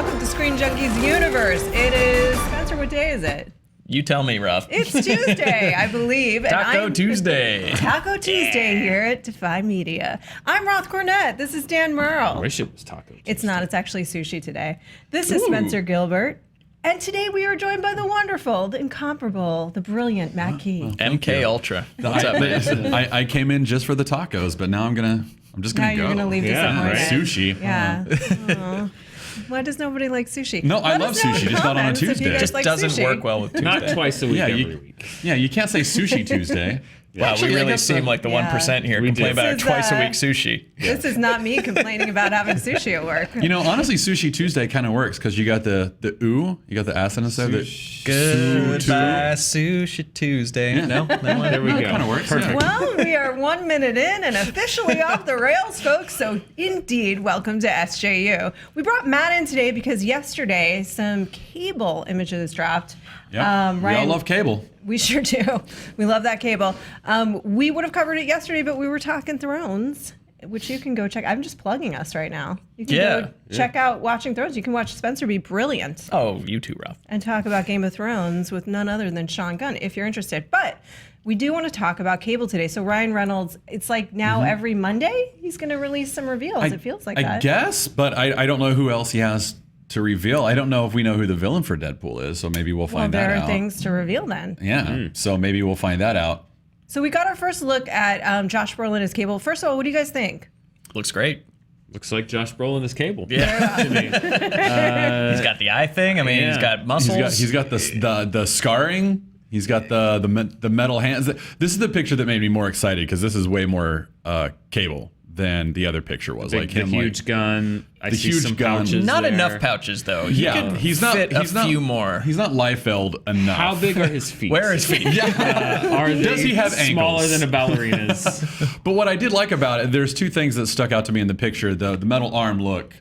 welcome to Screen Junkies Universe. It is, Spencer, what day is it? You tell me, Ruff. It's Tuesday, I believe. Taco Tuesday. Taco Tuesday here at Defy Media. I'm Roth Cornett. This is Dan Merle. I wish it was Taco Tuesday. It's not. It's actually sushi today. This is Spencer Gilbert. And today we are joined by the wonderful, the incomparable, the brilliant Matt Key. MK Ultra. What's up, man? I came in just for the tacos, but now I'm just gonna Now go. you're going to leave this somewhere. right. Sushi. Yeah. Aw. Why does nobody like sushi? No, I Let love us know in sushi, just not on a comments if you Tuesday. guys Just like Doesn't sushi. work well with Tuesday. Not twice a week, Yeah, every you, week. yeah, you can't say Sushi Tuesday. Wow, Actually, we I really guess seem like the Yeah. 1% here. We Complain do. about our This is, twice a week sushi. This is not me complaining about having sushi at work. You know, honestly, Sushi Tuesday kind of works because you got the ooh, you got the acid there. Goodbye, Sushi Tuesday. Yeah. No, There we go. Kind of works. Perfect. Well, we are 1 minute in and officially off the rails, folks. So indeed, welcome to SJU. We brought Matt in today because yesterday some cable images dropped. Yeah, we all Ryan, love cable. We sure do. We love that cable. We would have covered it yesterday, but we were talking Thrones, which you can go check. I'm just plugging us right now. You can go check out Watching Thrones. You can watch Spencer be brilliant Oh, you too, Ruff. and talk about Game of Thrones with none other than Sean Gunn, if you're interested. But we do want to talk about cable today. So Ryan Reynolds, it's like now every Monday he's going to release some reveals. It feels like I that. guess, but I don't know who else he has to reveal. I don't know if we know who the villain for Deadpool is, so maybe we'll Well, find that there out. are things to reveal then. Yeah, so maybe we'll find that out. So we got our first look at Josh Brolin as Cable. First of all, what do you guys think? Looks great. Looks like Josh Brolin is Cable. Yeah. To me. He's got the eye thing. I mean, he's Yeah. got muscles. He's got the scarring. He's got the metal hands. This is the picture that made me more excited because this is way more Cable than the other picture was. The like him, huge gun. I the see huge some gun. pouches Not there. enough pouches, though. He yeah, could he's not. fit He's a not, few more. He's not Liefeld enough. How big are his feet? Where is feet? Are they Does he have smaller ankles? than a ballerina's? But what I did like about it, there's two things that stuck out to me in the picture. The metal arm look,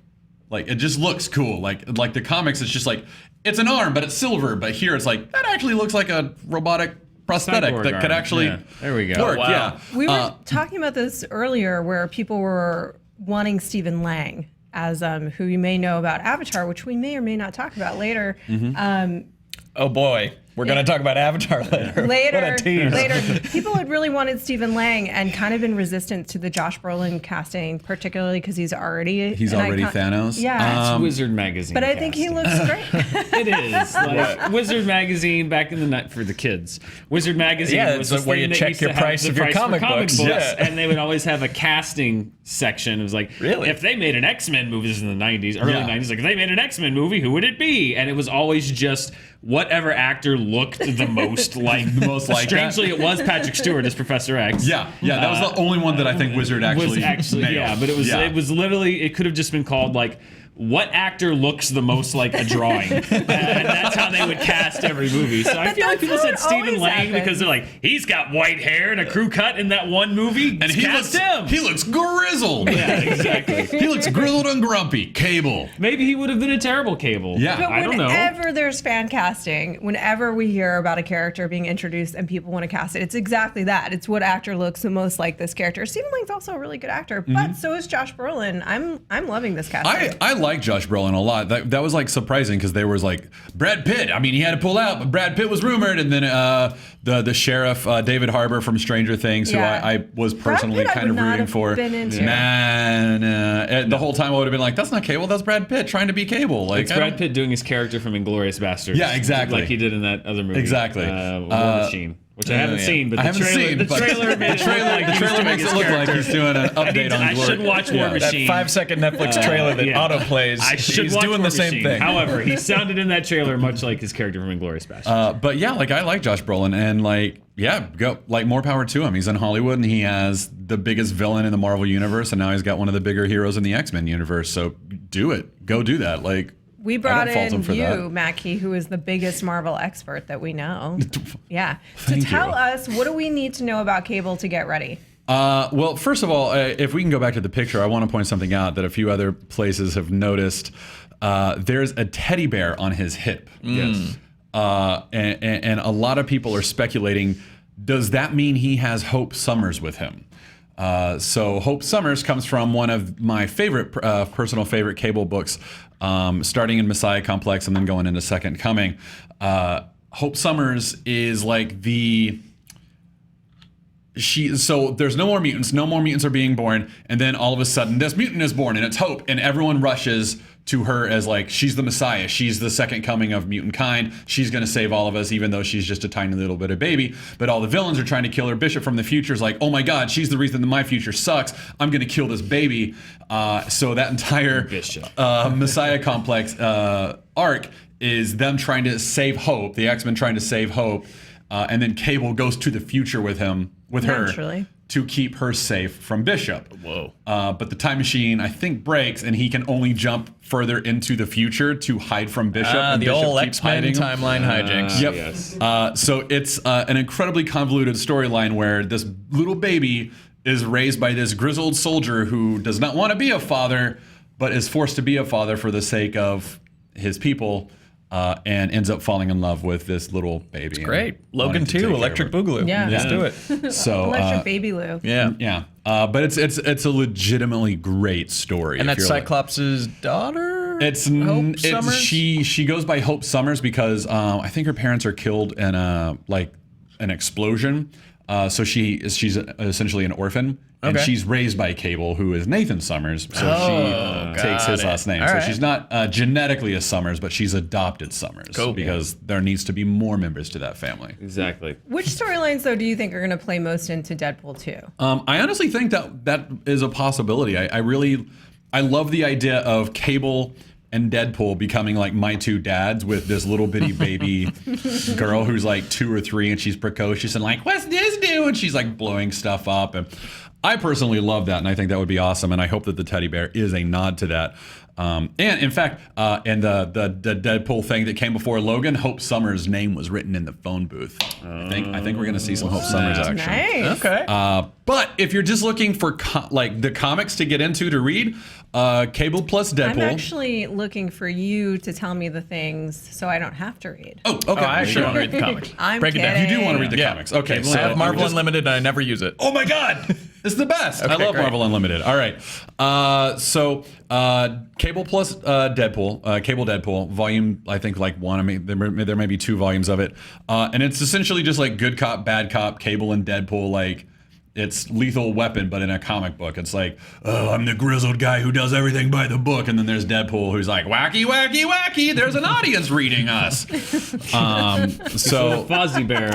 like it just looks cool. Like the comics, it's just like it's an arm, but it's silver. But here, it's like that actually looks like a robotic prosthetic Cyborg that could arm. actually Yeah. There we go. work. Wow. Yeah. We were talking about this earlier where people were wanting Stephen Lang as who you may know about Avatar, which we may or may not talk about later. Oh, boy. We're going to talk about Avatar later. Later, What a tease. later. People had really wanted Stephen Lang and kind of been resistant to the Josh Brolin casting, particularly because he's already Thanos. Yeah. It's Wizard Magazine. But I think he looks great. It is like Wizard Magazine back in the night for the kids. Wizard Magazine Yeah, was it's this where thing you that check used to your have price the of your price for comic books. Yeah. And they would always have a casting section. It was like, Really? if they made an X-Men movie, this is in the 90s, early Yeah. 90s, like if they made an X-Men movie, who would it be? And it was always just whatever actor looked the most like. Strangely, it was Patrick Stewart as Professor X. Yeah, that was the only one that I think Wizard actually nailed. yeah, but it was literally, it could have just been called like, what actor looks the most like a drawing? And that's how they would cast every movie. So I But feel like that's people how said it Stephen always Lang happens. because they're like, he's got white hair and a crew cut in that one movie. And he Cast looks, him. he looks grizzled. Yeah, exactly. He looks grizzled and grumpy. Cable. Maybe he would have been a terrible Cable. Yeah. But I don't know. whenever there's fan casting, whenever we hear about a character being introduced and people want to cast it, it's exactly that. It's what actor looks the most like this character. Stephen Lang's also a really good actor, but so is Josh Brolin. I'm loving this casting. I like Josh Brolin a lot. That was like surprising because there was like Brad Pitt. I mean, he had to pull out, but Brad Pitt was rumored, and then the sheriff David Harbour from Stranger Things, Yeah. who I was personally Pitt I kind would of not rooting have for. been into. Man, the whole time I would have been like, that's not Cable, that's Brad Pitt trying to be Cable. Like It's Brad Pitt doing his character from Inglourious Bastards. Yeah, exactly. Like he did in that other movie. Exactly. War Machine, which I haven't seen, but I haven't seen, the but trailer made it look like the he was trailer doing makes his it look like character. he's doing an update on I Glory. should watch War Yeah. Machine. That 5-second Netflix trailer that Yeah. autoplays. I should He's watch doing War the same Machine. thing. However, he sounded in that trailer much like his character from Inglourious Bastards. But yeah, like I like Josh Brolin, and like go like more power to him. He's in Hollywood, and he has the biggest villain in the Marvel universe, and now he's got one of the bigger heroes in the X-Men universe. So do it, go do that. Like We brought I don't fault in him for you, that. Mackie, who is the biggest Marvel expert that we know. Yeah. To Thank tell you. us, what do we need to know about Cable to get ready? Well, first of all, if we can go back to the picture, I want to point something out that a few other places have noticed. There's a teddy bear on his hip. Yes. And a lot of people are speculating, does that mean he has Hope Summers with him? So Hope Summers comes from one of my favorite, personal favorite Cable books, starting in Messiah Complex and then going into Second Coming. Hope Summers is like so there's no more mutants are being born, and then all of a sudden this mutant is born, and it's Hope, and everyone rushes to her as like, she's the Messiah, she's the second coming of mutant kind, she's gonna save all of us, even though she's just a tiny little bit of baby. But all the villains are trying to kill her. Bishop from the future is like, oh my god, she's the reason that my future sucks, I'm gonna kill this baby. So that entire Messiah Complex arc is them trying to save Hope, the X-Men trying to save Hope, and then Cable goes to the future with her to keep her safe from Bishop. Whoa. But the time machine, I think, breaks, and he can only jump further into the future to hide from Bishop. And the Bishop old keeps X-Men hiding him. timeline hijinks. Yep. Yes. So it's an incredibly convoluted storyline where this little baby is raised by this grizzled soldier who does not want to be a father, but is forced to be a father for the sake of his people. And ends up falling in love with this little baby. Great. Logan 2, Electric Boogaloo. Yeah. Let's do it. So Electric Baby Lou. Yeah. But it's a legitimately great story. And if that's you're like- Cyclops' daughter? It's Summers? she goes by Hope Summers because I think her parents are killed in an explosion. So she's essentially an orphan, and Okay. she's raised by Cable, who is Nathan Summers. So she takes his last name. All so right. she's not genetically a Summers, but she's adopted Summers because there needs to be more members to that family. Exactly. Which storylines, though, do you think are going to play most into Deadpool 2? I honestly think that is a possibility. I love the idea of Cable and Deadpool becoming like my two dads with this little bitty baby girl who's like 2 or 3 and she's precocious and like, what's this do? And she's like blowing stuff up. And I personally love that, and I think that would be awesome. And I hope that the teddy bear is a nod to that. And in fact, and the Deadpool thing that came before Logan, Hope Summers' name was written in the phone booth. I think we're gonna see some Hope Summers action. Nice. Okay. But if you're just looking for like the comics to get into to read, Cable plus Deadpool. I'm actually looking for you to tell me the things so I don't have to read. Oh, okay. I actually want to read the comics. I'm Break it down. kidding. You do want to read the Yeah. comics. Okay, Cable so I have Marvel just- Unlimited and I never use it. Oh my God, it's the best. I love great. Marvel Unlimited. All right, so Cable plus Deadpool, Cable Deadpool volume. I think like 1. I mean, there may be 2 volumes of it, and it's essentially just like good cop, bad cop, Cable and Deadpool. Like it's Lethal Weapon, but in a comic book. It's like, oh, I'm the grizzled guy who does everything by the book, and then there's Deadpool who's like, wacky, wacky, wacky. There's an audience reading us. So. Fozzie Bear.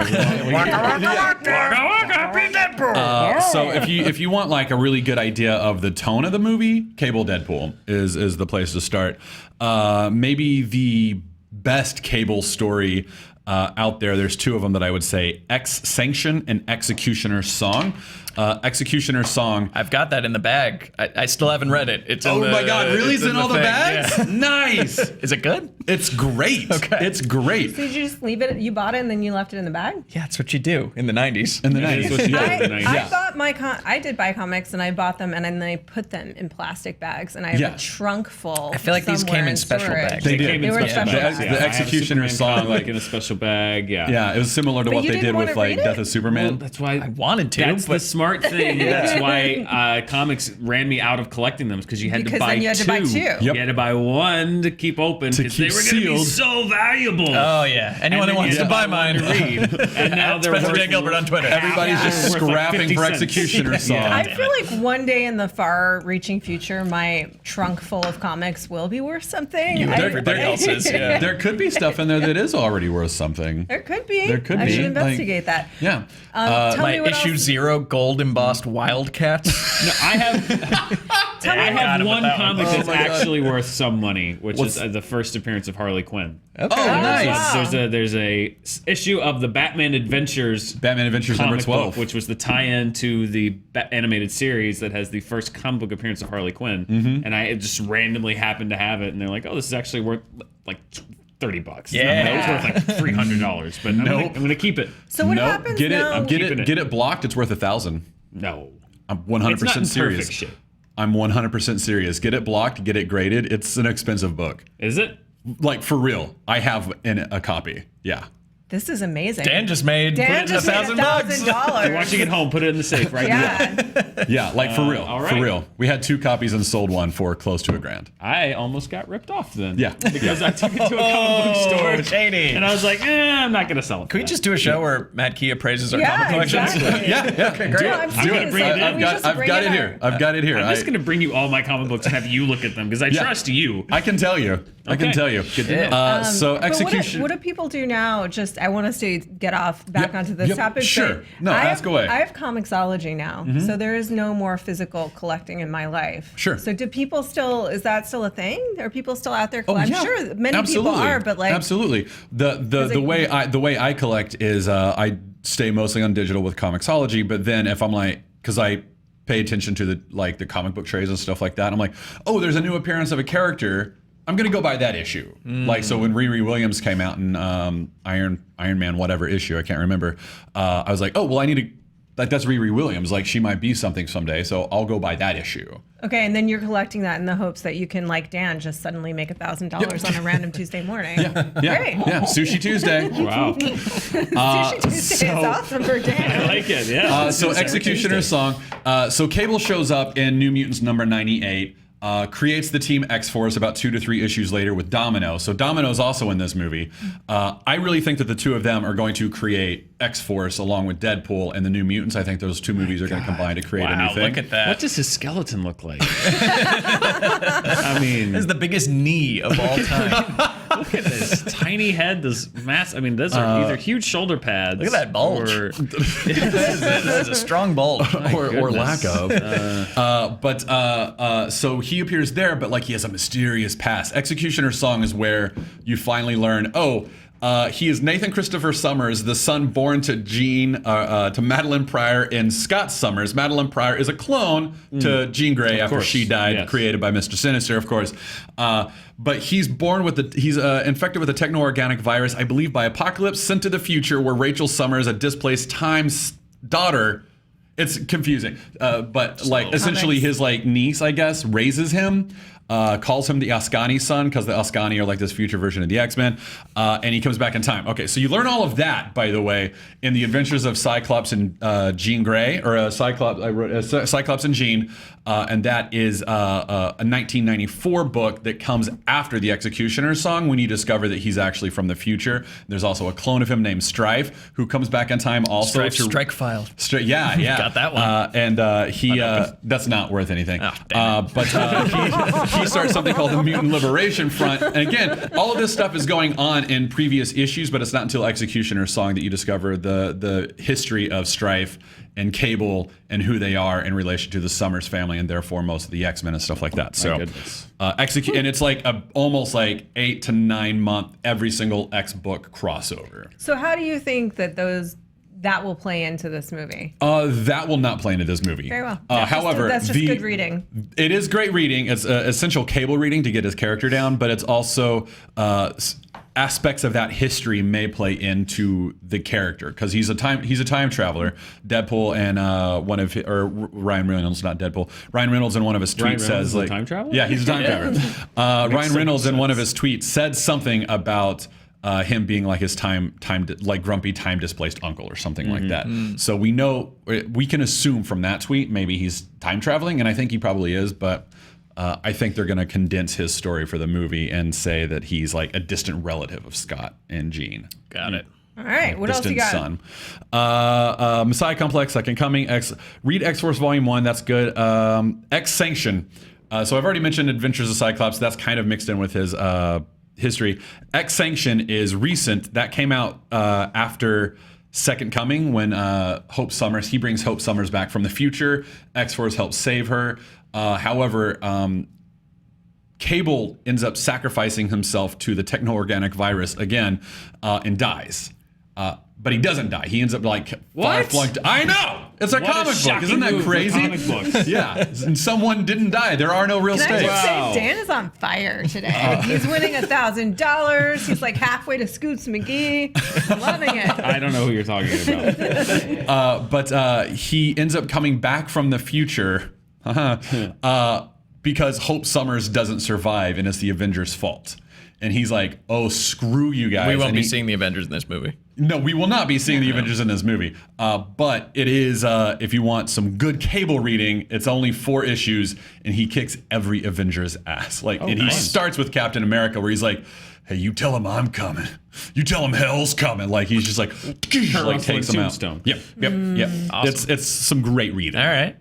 So if you want like a really good idea of the tone of the movie, Cable Deadpool is the place to start. Maybe the best Cable story out there. There's 2 of them that I would say: X Sanction and Executioner's Song. Executioner's Song. I've got that in the bag. I still haven't read it. It's in Oh the, my God! Really? It's in all the thing. bags? Yeah. Nice. Is it good? It's great. Okay. It's great. Did you just leave it? You bought it and then you left it in the bag? Yeah, it's what you do in the 90s. In the That is 90s. what you Yeah. do in the 90s. I bought I did buy comics and I bought them and then I put them in plastic bags and I have Yeah. a trunk full. I feel like these somewhere came in special storage. bags. They did. Came in They were special special bags, bags. yeah. The I have a Executioner's Superman Song, comic like- in a special bag. Yeah. Yeah, it was similar to But what you they didn't did want with to like read it? Death of Superman. Well, that's why I wanted to, That's the but smart thing. That's why comics ran me out of collecting them because you had Because to buy then you had to buy 2. Yep. You had to buy 1 to keep open because they keep were going to be sealed. so valuable. oh yeah, anyone And who then wants you to buy had mine, one to read. And now they're Spencer J. worth Gilbert on Twitter. Everybody's Yeah. just Worth like scrapping 50 for cents. Executioner's Song. I feel like one day in the far-reaching future, my trunk full of comics will be worth something. You and everybody else's. Yeah. There could be stuff in there that is already worth something. There could be. There could I be, should like- investigate that. Yeah. Tell My me what issue else. 0 gold embossed Wildcats. No, I have one comic that's actually worth some money, which is the first appearance of Harley Quinn. Okay. Oh, nice. wow. There's a issue of the Batman Adventures Batman Adventures comic number 12. book, which was the tie-in to the animated series that has the first comic book appearance of Harley Quinn, and I just randomly happened to have it, and they're like, "Oh, this is actually worth like $30." Yeah. No, it's worth like $300, but I'm gonna keep it. So what Nope. happens Get now? it, get keeping it, it. get it blocked. It's worth $1,000. No, I'm 100% it's not in serious. perfect shape. I'm 100% serious. Get it blocked. Get it graded. It's an expensive book. Is it? Like for real. I have a copy. Yeah. This is amazing. Dan just made Dan just made $1,000. You're watching it home. Put it in the safe right now. Yeah. Yeah, like for real. all right. For real. We had 2 copies and sold one for close to $1,000. I almost got ripped off then. Yeah. Because I took it to a comic book store. Shady. And I was like, I'm not going to sell it. Can we just do a show where Matt Kia praises our Yeah, comic collections? exactly. Yeah. Okay, great. No, I'm Do serious. it. Bring it in. I've got it here. I've got it here. I'm just going to bring you all my comic books and have you look at them because I trust you. I can tell you. I can Okay. tell you. Good to know. So But execution. what do people do now? Just I want us to get off back onto this topic. sure. but No, ask away. I have Comixology now, so there is no more physical collecting in my life. Sure. So do people still? Is that still a thing? Are people still out there? I'm yeah. sure many Absolutely. people are, but like absolutely. The way I collect is I stay mostly on digital with Comixology, but then if I'm like, because I pay attention to the comic book trays and stuff like that, I'm like, oh, there's a new appearance of a character. I'm gonna go buy that issue. Like, so when Riri Williams came out in Iron Man whatever issue, I can't remember. I was like, oh well, I need to. Like, that's Riri Williams. Like, she might be something someday, so I'll go buy that issue. okay, and then you're collecting that in the hopes that you can, like Dan, just suddenly make $1,000 on a random Tuesday morning. Yeah, Great. yeah. Sushi Tuesday. Wow. Sushi Tuesday is awesome for I Dan. like it. Yeah. So Executioner's Song. So Cable shows up in New Mutants number 98. Creates the team X-Force about 2 to 3 issues later with Domino. So Domino's also in this movie. I really think that the two of them are going to create X-Force along with Deadpool and the New Mutants. I think those two movies are going to combine to create a new Wow, thing. look at that. What does his skeleton look like? I mean, This is the biggest knee of all time. look at this tiny head, this mass. I mean, those are either huge shoulder pads. Look at that bulge. Or, That is a strong bulge. or lack goodness. of. So he appears there, but like he has a mysterious past. Executioner's Song is where you finally learn, he is Nathan Christopher Summers, the son born to to Madeline Pryor and Scott Summers. Madeline Pryor is a clone to Jean Grey after course, she died, yes. created by Mr. Sinister, of course. But he's born with he's infected with a techno-organic virus, I believe by Apocalypse, sent to the future where Rachel Summers, a displaced Time's daughter. It's confusing, but like essentially his like niece, I guess, raises him, calls him the Ascani son because the Ascani are like this future version of the X-Men, and he comes back in time. Okay, so you learn all of that, by the way, in the Adventures of Cyclops and Jean Grey, or Cyclops. I wrote Cyclops and Jean, and that is a 1994 book that comes after the Executioner's Song when you discover that he's actually from the future. There's also a clone of him named Strife who comes back in time also Strife strike file. Yeah. Got that one. And he that's not worth anything. Oh, damn But he starts something called the Mutant Liberation Front. And again, all of this stuff is going on in previous issues, but it's not until Executioner's Song that you discover the history of Strife and Cable and who they are in relation to the Summers family and therefore most of the X-Men and stuff like that. So goodness. and it's like almost like 8 to 9 month every single X book crossover. So how do you think that that will play into this movie? That will not play into this movie. Very well. However, that's just good reading. It is great reading. It's essential Cable reading to get his character down, but it's also aspects of that history may play into the character because he's a time traveler. Deadpool and Ryan Reynolds, not Deadpool. Ryan Reynolds in one of his tweets Ryan Reynolds says is a like time traveler? Yeah, he's a time traveler. Ryan Reynolds in one of his tweets said something about him being like his like grumpy time displaced uncle or something like that. So we can assume from that tweet maybe he's time traveling, and I think he probably is, but I think they're going to condense his story for the movie and say that he's like a distant relative of Scott and Jean. Got it. All right, what else you Distant got? son. Messiah Complex, Second Coming. Read X-Force Volume 1, that's good. X-Sanction. So I've already mentioned Adventures of Cyclops. That's kind of mixed in with his history. X-Sanction is recent. That came out after Second Coming when he brings Hope Summers back from the future. X-Force helps save her. However, Cable ends up sacrificing himself to the techno-organic virus again and dies. But he doesn't die. He ends up like far flung. I know! It's a What a comic book. shocking Isn't that move for crazy? comic books. Yeah. And someone didn't die. There are no real Can I stakes. just Wow. say Dan is on fire today? He's winning $1,000. He's like halfway to Scoots McGee. Loving it. I don't know who you're talking about. But he ends up coming back from the future because Hope Summers doesn't survive and it's the Avengers' fault. And he's like, oh, screw you guys. We won't And be he- seeing the Avengers in this movie. No, we will not be seeing the Avengers in this movie. But it is, if you want some good cable reading, it's only 4 issues, and he kicks every Avenger's ass. Like, and he starts with Captain America, where he's like, "Hey, you tell him I'm coming. You tell him hell's coming." Like, he's just like takes him out. Tombstone. Yep. Awesome. It's some great reading. All right.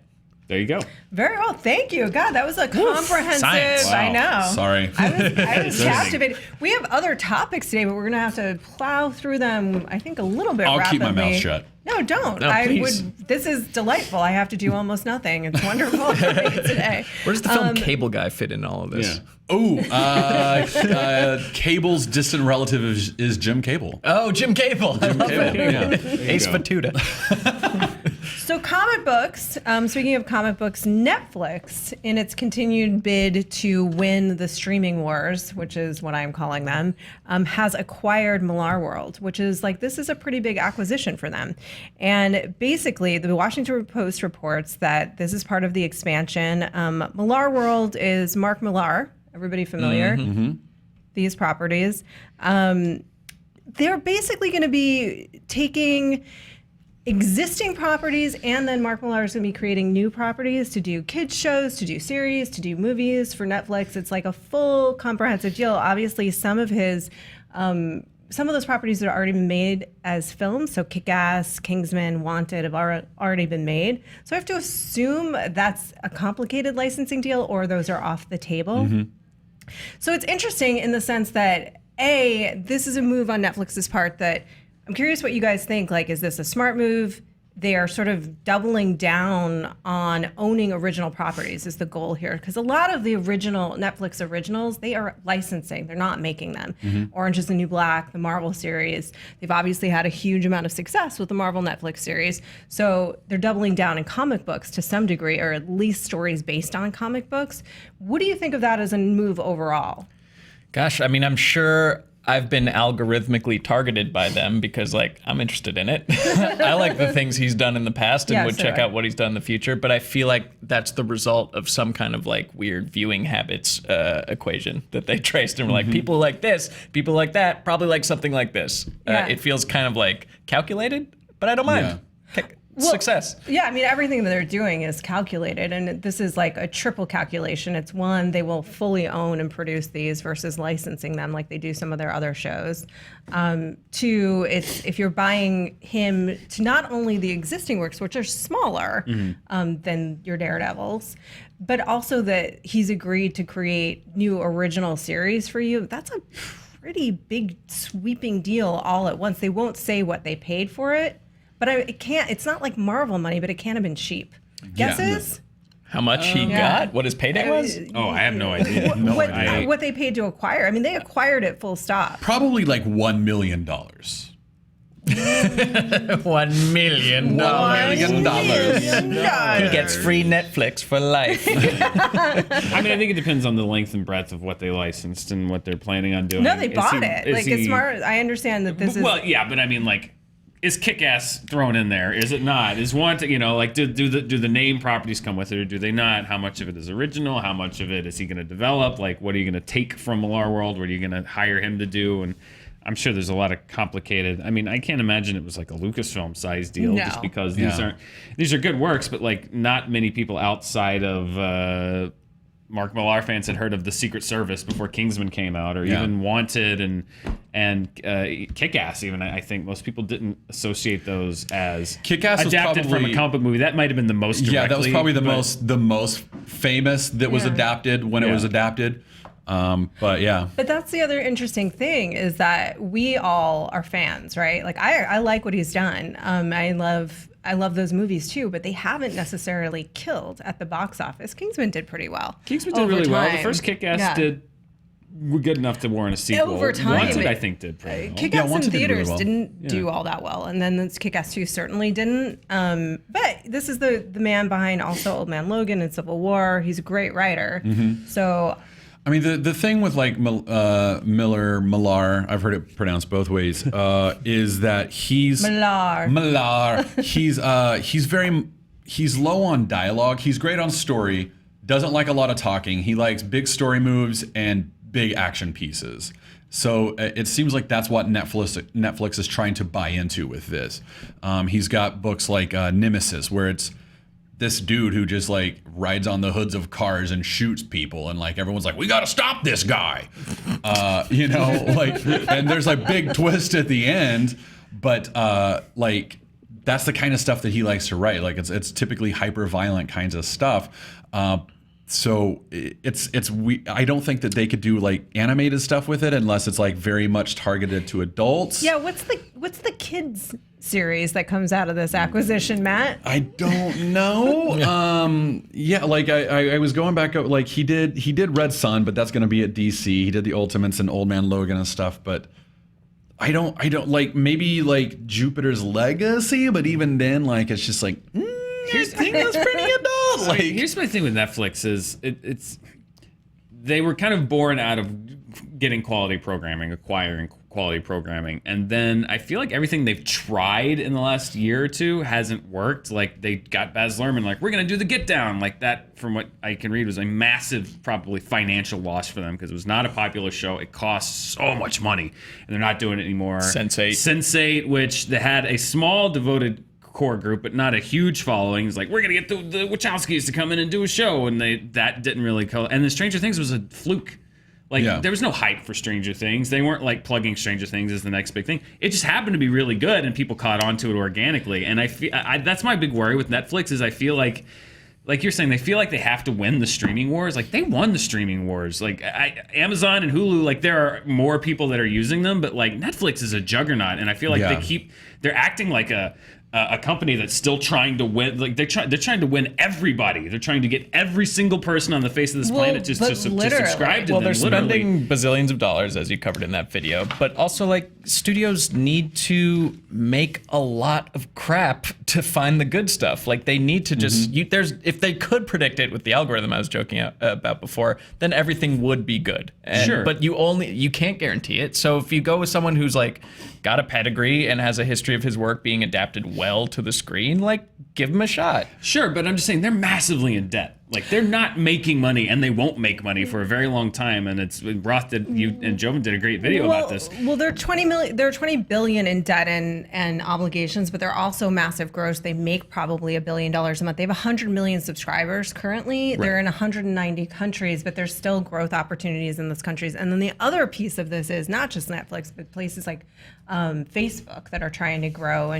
There you go. Very well, thank you. God, that was a comprehensive. Science. I know. Sorry. I was captivated. We have other topics today, but we're gonna have to plow through them. I think a little bit. I'll rapidly. keep my mouth shut. No, don't. No, I please. would. This is delightful. I have to do almost nothing. It's wonderful for me today. Where does the film Cable Guy fit in all of this? Cable's distant relative is Jim Cable. Oh, Jim Cable. I love it. Yeah. Ace Fatuda. So comic books, speaking of comic books, Netflix, in its continued bid to win the streaming wars, which is what I'm calling them, has acquired Millar World, which is like, this is a pretty big acquisition for them. And basically, the Washington Post reports that this is part of the expansion. Millar World is Mark Millar. Everybody familiar? These properties. They're basically going to be taking existing properties, and then Mark Millar is going to be creating new properties to do kids shows, to do series, to do movies for Netflix. It's like a full comprehensive deal. Obviously, some of those properties that have already been made as films, so Kick-Ass, Kingsman, Wanted, have already been made. So I have to assume that's a complicated licensing deal, or those are off the table. So it's interesting in the sense that, A, this is a move on Netflix's part that I'm curious what you guys think. Like, is this a smart move? They are sort of doubling down on owning original properties is the goal here. Because a lot of the original Netflix originals, they are licensing. They're not making them. Orange is the New Black, the Marvel series. They've obviously had a huge amount of success with the Marvel Netflix series. So they're doubling down in comic books to some degree, or at least stories based on comic books. What do you think of that as a move overall? Gosh, I mean, I'm sure I've been algorithmically targeted by them because, like, I'm interested in it. I like the things he's done in the past and would check out what he's done in the future. But I feel like that's the result of some kind of, like, weird viewing habits equation that they traced. And were like, people like this, people like that, probably like something like this. It feels kind of, like, calculated, but I don't mind. Success. Yeah, I mean, everything that they're doing is calculated, and this is like a triple calculation. It's one, they will fully own and produce these versus licensing them like they do some of their other shows. 2, it's if you're buying him to not only the existing works, which are smaller than your Daredevils, but also that he's agreed to create new original series for you. That's a pretty big sweeping deal all at once. They won't say what they paid for it. But it's not like Marvel money, but it can't have been cheap. Guesses? How much he got? What his payday was? Oh, I have no idea. What they paid to acquire. I mean, they acquired it full stop. Probably like $1 million. $1 million. $1 million. He gets free Netflix for life. I mean, I think it depends on the length and breadth of what they licensed and what they're planning on doing. No, they bought it. Like, as far as I understand that this is. Well, yeah, but I mean, like, is Kick-Ass thrown in there? Is it not? Is Wanted, like, do the name properties come with it, or do they not? How much of it is original? How much of it is he going to develop? Like, what are you going to take from Millar World? What are you going to hire him to do? And I'm sure there's a lot of complicated. I mean, I can't imagine it was like a Lucasfilm size deal, just because these are good works, but like not many people outside of Mark Millar fans had heard of the Secret Service before Kingsman came out, or even Wanted and Kick-Ass. Even I think most people didn't associate those as Kick-Ass adapted was probably, from a comic book movie. That might have been the most directly. Yeah, that was probably the most famous that was adapted when it was adapted. But yeah. But that's the other interesting thing is that we all are fans, right? Like I like what he's done. I love those movies too, but they haven't necessarily killed at the box office. Kingsman did pretty well. Kingsman did really well. The first Kick-Ass were good enough to warrant a sequel. Over time, Wanted, I think, did pretty well. Kick-Ass in theaters didn't do all that well, and then this Kick-Ass 2 certainly didn't. But this is the man behind also Old Man Logan and Civil War. He's a great writer. So. I mean, the thing with like Millar, I've heard it pronounced both ways, is that he's Millar. He's low on dialogue. He's great on story. Doesn't like a lot of talking. He likes big story moves and big action pieces. So it seems like that's what Netflix is trying to buy into with this. He's got books like Nemesis, where it's this dude who just like rides on the hoods of cars and shoots people, and like everyone's like, we got to stop this guy, you know, like, and there's a big twist at the end, but like that's the kind of stuff that he likes to write. Like it's typically hyper violent kinds of stuff. So I don't think that they could do like animated stuff with it unless it's like very much targeted to adults. Yeah, what's the kids series that comes out of this acquisition, Matt? I don't know. Yeah, like I was going back up, like he did Red Sun, but that's going to be at DC. He did the Ultimates and Old Man Logan and stuff, but I don't like, maybe like Jupiter's Legacy, but even then, like it's just like I think that's pretty adult. Like, here's my thing with Netflix is it's they were kind of born out of getting quality programming, acquiring quality programming, and then I feel like everything they've tried in the last year or two hasn't worked. Like they got Baz Luhrmann, like we're gonna do The Get Down, like that. From what I can read, was a massive, probably financial loss for them because it was not a popular show. It costs so much money, and they're not doing it anymore. Sense8, which they had a small devoted core group, but not a huge following. It's like, we're gonna get the Wachowskis to come in and do a show, and that didn't really and then Stranger Things was a fluke. Like there was no hype for Stranger Things. They weren't like plugging Stranger Things as the next big thing. It just happened to be really good, and people caught on to it organically. And I feel that's my big worry with Netflix is I feel like you're saying, they feel like they have to win the streaming wars. Like they won the streaming wars. Like Amazon and Hulu, like there are more people that are using them, but like Netflix is a juggernaut, and I feel like they're acting like a company that's still trying to win. Like they're trying to win everybody. They're trying to get every single person on the face of this planet to subscribe to them. Well, they're spending bazillions of dollars, as you covered in that video, but also like studios need to make a lot of crap to find the good stuff. Like they need to just if they could predict it with the algorithm I was joking about before, then everything would be good. Sure. But you can't guarantee it. So if you go with someone who's like got a pedigree and has a history of his work being adapted well to the screen, like give him a shot. Sure, but I'm just saying they're massively in debt. Like they're not making money, and they won't make money for a very long time. And it's Roth and Jovan did a great video about this. Well, they're 20 billion in debt and obligations, but they're also massive gross. They make probably $1 billion a month. They have 100 million subscribers currently. Right. They're in 190 countries, but there's still growth opportunities in those countries. And then the other piece of this is not just Netflix, but places like Facebook that are trying to grow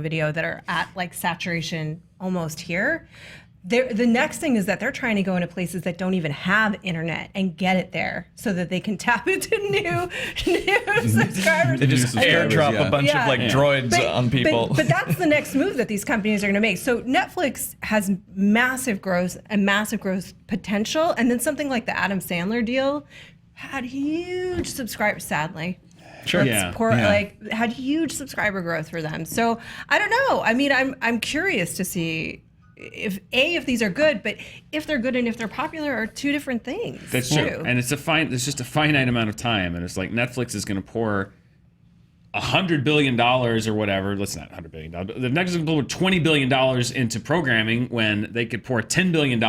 video that are at like saturation almost here. The next thing is that they're trying to go into places that don't even have internet and get it there so that they can tap into new subscribers. They just airdrop a bunch of like droids on people. But that's the next move that these companies are going to make. So Netflix has massive growth and massive growth potential. And then something like the Adam Sandler deal had huge subscribers, sadly. Sure. Had huge subscriber growth for them. So I don't know. I mean, I'm curious to see if these are good, but if they're good and if they're popular are two different things. That's true. And it's just a finite amount of time, and it's like Netflix is going to pour $100 billion or whatever. Let's not $100 billion. The Netflix is going to pour $20 billion into programming when they could pour $10 billion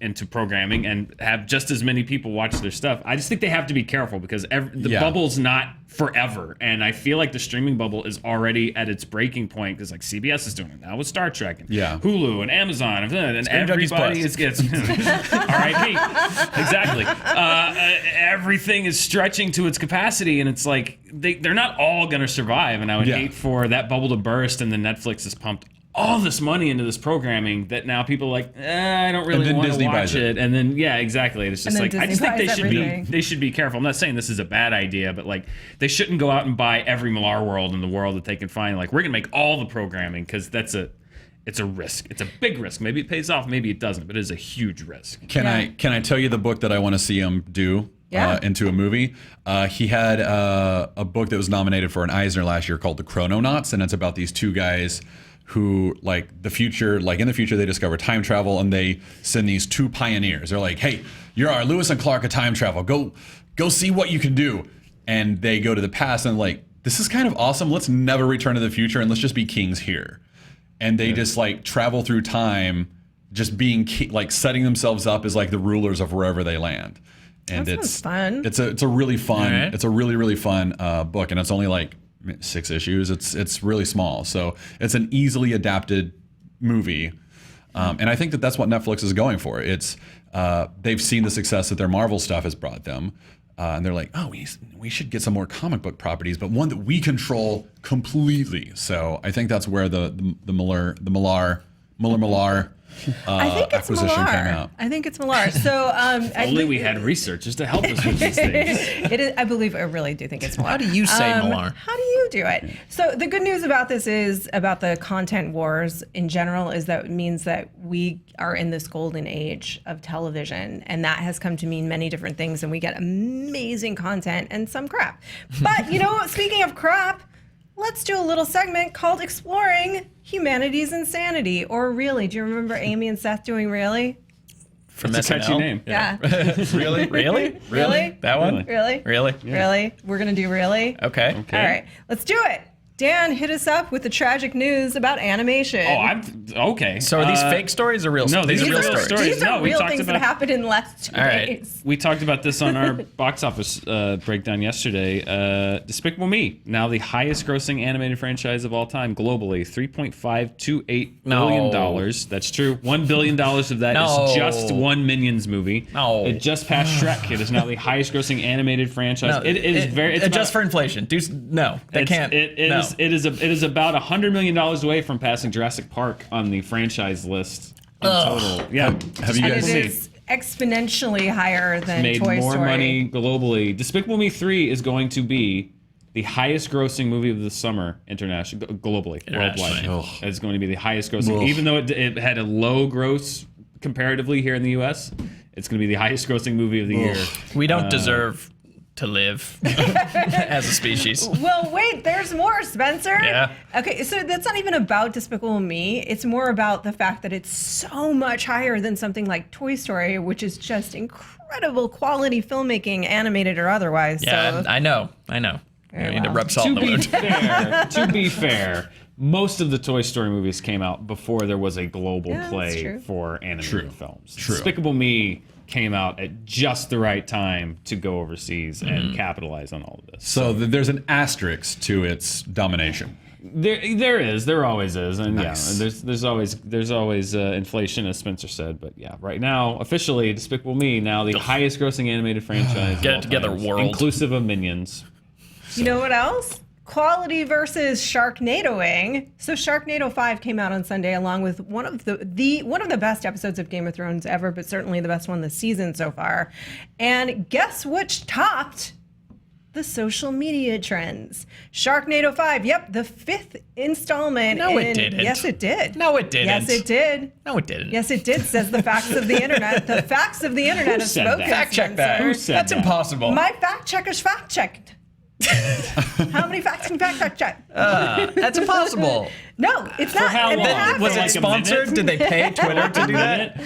into programming and have just as many people watch their stuff. I just think they have to be careful because the bubble's not forever, and I feel like the streaming bubble is already at its breaking point because like CBS is doing it now with Star Trek and Hulu and Amazon and everybody gets R.I.P. Exactly. Everything is stretching to its capacity, and it's like they're not all going to survive, and I would hate for that bubble to burst and then Netflix has pumped all this money into this programming that now people are like, I don't really want to watch it. And then, exactly. It's just like, I just think they should be careful. I'm not saying this is a bad idea, but like they shouldn't go out and buy every Millar World in the world that they can find. Like we're going to make all the programming because it's a risk. It's a big risk. Maybe it pays off. Maybe it doesn't, but it is a huge risk. Can I tell you the book that I want to see him do into a movie? He had a book that was nominated for an Eisner last year called The Chrononauts, and it's about these two guys who in the future they discover time travel, and they send these two pioneers. They're like, hey, you're our Lewis and Clark of time travel. Go see what you can do. And they go to the past and like, this is kind of awesome. Let's never return to the future and let's just be kings here. And they just like travel through time, just being like setting themselves up as like the rulers of wherever they land. and That sounds fun. it's a really fun All right. it's a really fun book, and it's only like 6 issues. It's really small, so it's an easily adapted movie. And I think that's what Netflix is going for. It's they've seen the success that their Marvel stuff has brought them, and they're like, oh, we should get some more comic book properties, but one that we control completely. So I think that's where the Millar I think it's acquisition Millar. came out. I think it's Millar. So Only we had researchers to help us with these things. It is. I really do think it's Millar. How do you say Millar? How do you do it? So the good news about this is about the content wars in general is that it means that we are in this golden age of television, and that has come to mean many different things, and we get amazing content and some crap. But you know what? Speaking of crap, let's do a little segment called Exploring Humanity's Insanity, or Really. Do you remember Amy and Seth doing Really? From It's a catchy SNL? name. Yeah. Really? Really? Really? That one? Really? Really? Really? We're going to do Really? Okay. Okay. All right, let's do it. Dan, hit us up with the tragic news about animation. Oh, I'm okay. So are these fake stories or real no, stories? these are real stories. stories. These are No, we real talked things that about- happened in the last 2 All right. days. We talked about this on our box office breakdown yesterday. Despicable Me, now the highest grossing animated franchise of all time globally, $3.528 billion. That's true. $1 billion of that No. is just one Minions movie. No. It just passed Shrek. It is now the highest grossing animated franchise. No, it is very. It's adjust about- for inflation. No, they can't. It no. is about $100 million away from passing Jurassic Park on the franchise list in total. Yeah. Have you And guys it is exponentially higher than made Toy more Story. money globally. Despicable Me 3 is going to be the highest grossing movie of the summer globally, Internationally. worldwide. It's going to be the highest grossing. Even though it had a low gross comparatively here in the US, it's going to be the highest grossing movie of the year. We don't deserve to live as a species. Well, wait, there's more, Spencer. Yeah. Okay, so that's not even about Despicable Me. It's more about the fact that it's so much higher than something like Toy Story, which is just incredible quality filmmaking, animated or otherwise. Yeah, So I know. I need to rub salt in To the be wound. fair, most of the Toy Story movies came out before there was a global Yeah, that's play true. for animated films. True. Despicable Me came out at just the right time to go overseas and capitalize on all of this. So there's an asterisk to its domination. There always is, and Nice. yeah, there's always inflation, as Spencer said. But yeah, right now, officially, Despicable Me now the highest-grossing animated franchise. Get of all it together, time, world. inclusive of Minions. You know what else? Quality versus Sharknadoing. So Sharknado 5 came out on Sunday along with one of the best episodes of Game of Thrones ever, but certainly the best one this season so far. And guess which topped the social media trends? Sharknado 5. Yep, the 5th installment. No, it didn't. Yes, it did. No, it didn't. Yes, it did. No, it didn't. Yes, it did, says the facts of the internet. The facts of the internet have said spoken. that? Fact check that. Spencer. Who said That's that? impossible. My fact checkers fact checked. How many facts can fact check? That's impossible. No, it's not. how It long? happened. Was For it like a sponsored? minute? Did they pay Twitter to do that?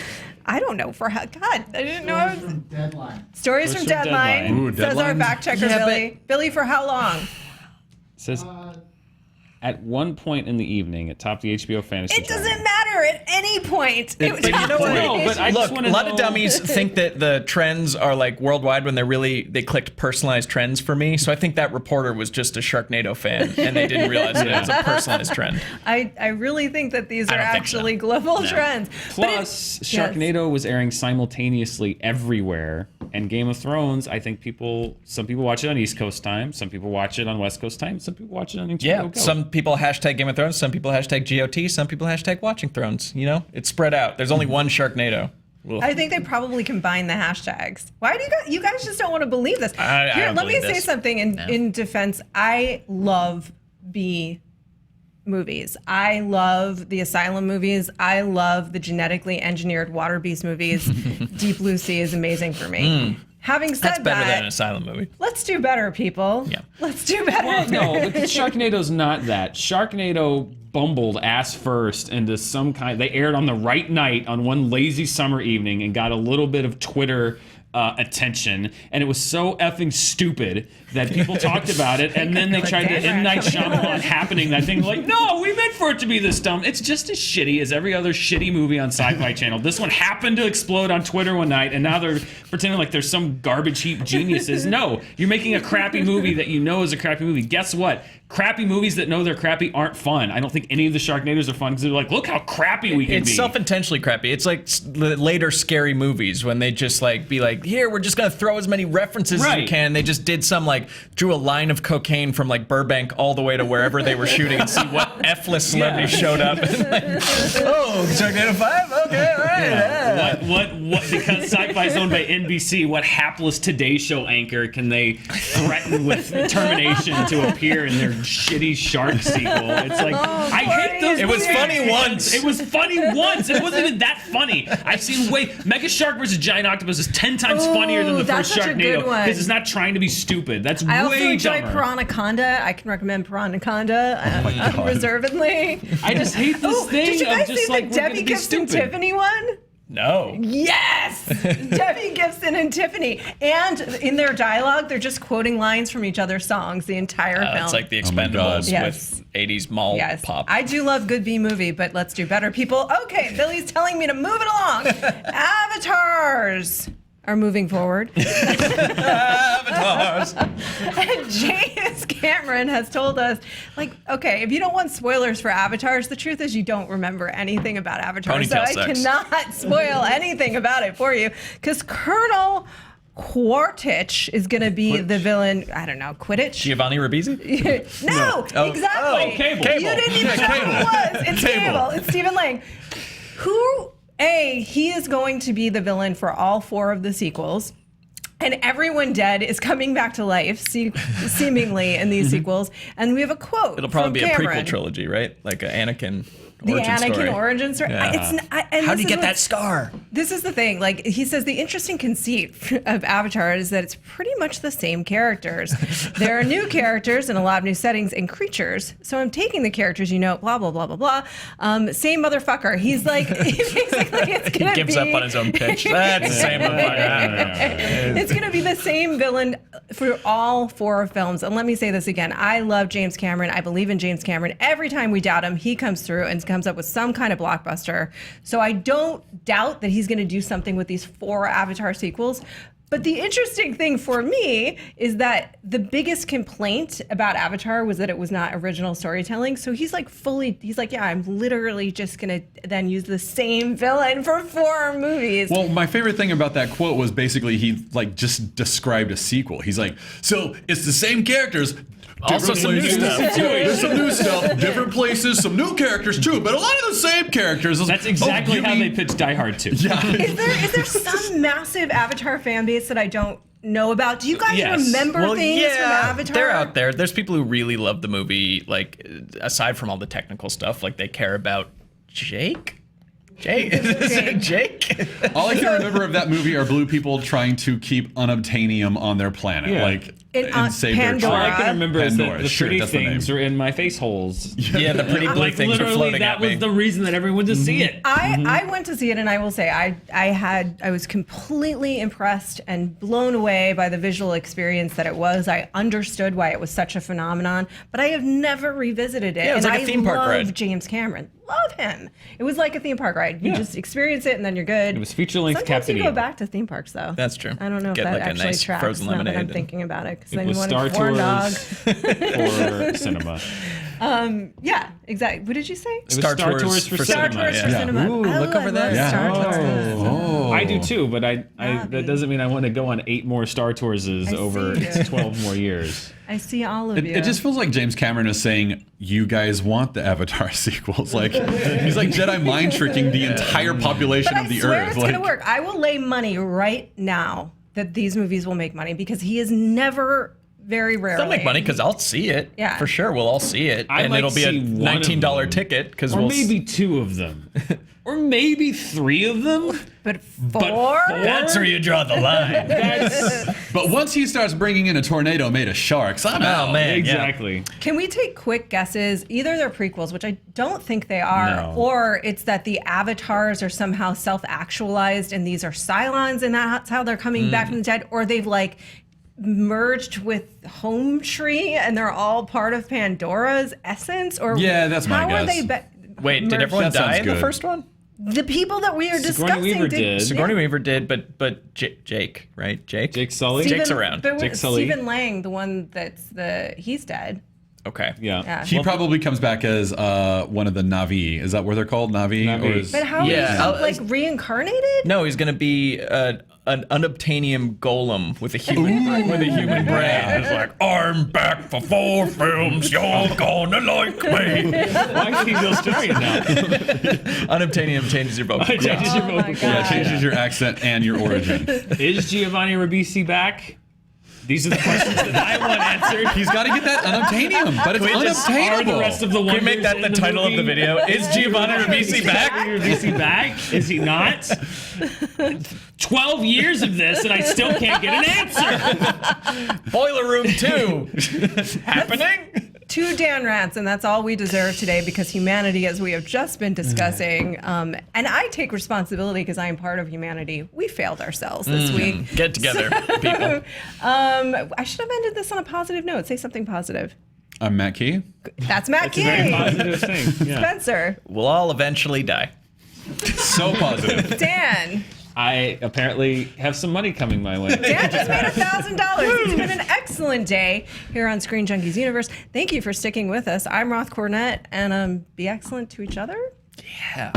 I don't know for how. God, I didn't know. I was, Deadline. stories from from Deadline. Deadline. Ooh, Says our Deadlines. fact checker Yeah, Billy. Billy, for how long? It says at one point in the evening, it topped the HBO Fantasy. It doesn't matter at any point. It was But you know what? No, but I Look, just a wanna lot of know- dummies think that the trends are like worldwide when they clicked personalized trends for me. So I think that reporter was just a Sharknado fan and they didn't realize that it was a personalized trend. I really think that these are don't think so. actually global trends. But it- Plus, Sharknado was airing simultaneously everywhere, and Game of Thrones. I think some people watch it on East Coast time, some people watch it on West Coast time, some people watch it on HBO Yeah, Go. some people hashtag Game of Thrones, some people hashtag GOT, some people hashtag Watching Thrones. You know, it's spread out. There's only one Sharknado. Ugh. I think they probably combine the hashtags. Why do you guys just don't want to believe this? I Here, don't let me believe say this. something in defense. I love B movies. I love the Asylum movies. I love the genetically engineered water beast movies. Deep Blue Sea is amazing for me. Having said That's better that, than an Asylum movie. let's do better, people. Yeah. Let's do better. Well, no, because Sharknado's not that. Sharknado bumbled ass first into some kind. They aired on the right night on one lazy summer evening and got a little bit of Twitter attention, and it was so effing stupid that people talked about it, and then they tried to M. Night Shyamalan happening that thing, like, no, we meant for it to be this dumb. It's just as shitty as every other shitty movie on Sci-Fi Channel. This one happened to explode on Twitter one night, and now they're pretending like there's some garbage heap geniuses. No, you're making a crappy movie that you know is a crappy movie. Guess what? Crappy movies that know they're crappy aren't fun. I don't think any of the Sharknadoes are fun because they're like, look how crappy we can be. It's self-intentionally crappy. It's like later scary movies when they just like be like, here, we're just gonna throw as many references as we can. They just did some like drew a line of cocaine from like Burbank all the way to wherever they were shooting and see what F-list celebrity showed up. And like, oh, Sharknado 5? Okay, all right. What? Because Sci-Fi's owned by NBC, what hapless Today Show anchor can they threaten with termination to appear in their shitty shark sequel? It's like, I hate those. It was funny once. It was funny once. It wasn't even that funny. I've seen Mega Shark versus Giant Octopus is 10 times funnier than the first Sharknado because it's not trying to be stupid. That's I also way enjoy dumber. Piranhaconda. I can recommend Piranhaconda unreservedly. I just hate this thing. Did you guys of just see like, the Debbie Gibson Tiffany one? No. Yes! Debbie Gibson and Tiffany. And in their dialogue, they're just quoting lines from each other's songs the entire film. It's like the Oh my God. Expendables with 80s mall pop. I do love good B movie, but let's do better, people. Okay, Billy's telling me to move it along. Avatars are moving forward. Avatars. And James Cameron has told us, like, okay, if you don't want spoilers for Avatars, the truth is you don't remember anything about Avatars. Ponytail So I sex. cannot spoil anything about it for you, because Colonel Quaritch is going to be the villain. I don't know, Quidditch? Giovanni Ribisi? No, exactly. Oh, Cable. You didn't even know who it was. It's Cable. It's Stephen Lang. He is going to be the villain for all 4 of the sequels. And everyone dead is coming back to life, seemingly, in these sequels. And we have a quote. It'll probably from be a Cameron. prequel trilogy, right? Like an Anakin The origin Anakin story. origin story. Yeah. How do you get that scar? This is the thing. Like, he says the interesting conceit of Avatar is that it's pretty much the same characters. There are new characters and a lot of new settings and creatures. So I'm taking the characters, blah, blah, blah, blah, blah. Same motherfucker. He's like, basically, it's going to be... He gives up on his own pitch. That's the same motherfucker. It's going to be the same villain for all 4 films. And let me say this again. I love James Cameron. I believe in James Cameron. Every time we doubt him, he comes through and comes up with some kind of blockbuster. So I don't doubt that he's going to do something with these 4 Avatar sequels. But the interesting thing for me is that the biggest complaint about Avatar was that it was not original storytelling. So he's like, yeah, I'm literally just going to then use the same villain for 4 movies. Well, my favorite thing about that quote was basically he like just described a sequel. He's like, so it's the same characters. Also some new places. stuff. There's some new stuff, different places, some new characters too, but a lot of the same characters. That's exactly how they pitched Die Hard 2. Yeah. Is there some massive Avatar fan base that I don't know about? Do you guys remember things from Avatar? They're out there. There's people who really love the movie, like, aside from all the technical stuff, like they care about Jake? Is it Jake? All I can remember of that movie are blue people trying to keep unobtainium on their planet, Yeah. like In, and save their Pandora. All I tribe. can remember is that Pandora, the sure, pretty that's the things name. are in my face holes. Yeah, the pretty blue Like things are literally, floating that at me. was the reason that everyone went to see it. I went to see it, and I will say I was completely impressed and blown away by the visual experience that it was. I understood why it was such a phenomenon, but I have never revisited it. Yeah, it was and like a theme park love ride. James Cameron. Love him. It was like a theme park ride. You just experience it, and then you're good. It was feature-length Sometimes Captain you go EO. back to theme parks, though. That's true. I don't know Get if that like a actually nice tracks. frozen now that I'm lemonade and- thinking about it, because It then you was want Star a corn dog. Tours for cinema. Yeah, exactly. What did you say? It was Star Tours for Star cinema, Tours for yeah. cinema. Ooh, look over I there. love Yeah. Star Tours. Oh. I do too, but I Bobby. that doesn't mean I want to go on 8 more Star Tourses I over see you. 12 more years. I see all of you. It just feels like James Cameron is saying, you guys want the Avatar sequels. Like, he's like Jedi mind tricking the entire population But of the I swear earth. it's Like, gonna work. I will lay money right now that these movies will make money, because he has never very rarely. They'll make money because I'll see it. Yeah. For sure, we'll all see it. I and might it'll be a see one of $19 them. ticket because Or we'll maybe 2 of them. Or maybe 3 of them. But But 4? That's where you draw the line. But once he starts bringing in a tornado made of sharks, I'm out. Oh, man. Exactly. Can we take quick guesses? Either they're prequels, which I don't think they are, No. or it's that the avatars are somehow self-actualized and these are Cylons and that's how they're coming back from the dead, or they've like merged with Home Tree and they're all part of Pandora's essence, or Yeah, that's my how are guess. they Wait, did merged? everyone That sounds die in the good. first one? The people that we are discussing Weaver did. Sigourney Weaver did, but Jake, right? Jake Sully? Jake's around. Jake Sully. Stephen Lang, the one he's dead. Okay. Yeah. He probably comes back as one of the Navi. Is that what they're called? Navi? Navi. Or is, But how Yeah, is he I'll- like reincarnated? No, he's gonna be an unobtainium golem with a human brain. It's like, I'm back for 4 films. You're gonna like me. Why is he Australian now? Unobtainium changes your vocal. Changes cords. your Oh my vocal God. yeah, cords. changes your accent and your origin. Is Giovanni Ribisi back? These are the questions that I want answered. He's got to get that unobtainium, but it's Can we just- Are unobtainable. the rest of the Can we wonders make that in the title of the movie? video? Is Giovanni Ribisi back? Is he back? Is he not? 12 years of this and I still can't get an answer. Boiler Room 2. Happening? 2 Dan rants, and that's all we deserve today because humanity, as we have just been discussing, and I take responsibility because I am part of humanity. We failed ourselves this week. Get together, people. I should have ended this on a positive note. Say something positive. I'm Matt Key. That's Matt It's a very King. positive thing. Yeah. Spencer. We'll all eventually die. So positive. Dan. I apparently have some money coming my way. Dan just made $1,000. It's been an excellent day here on Screen Junkies Universe. Thank you for sticking with us. I'm Roth Cornett, and be excellent to each other. Yeah.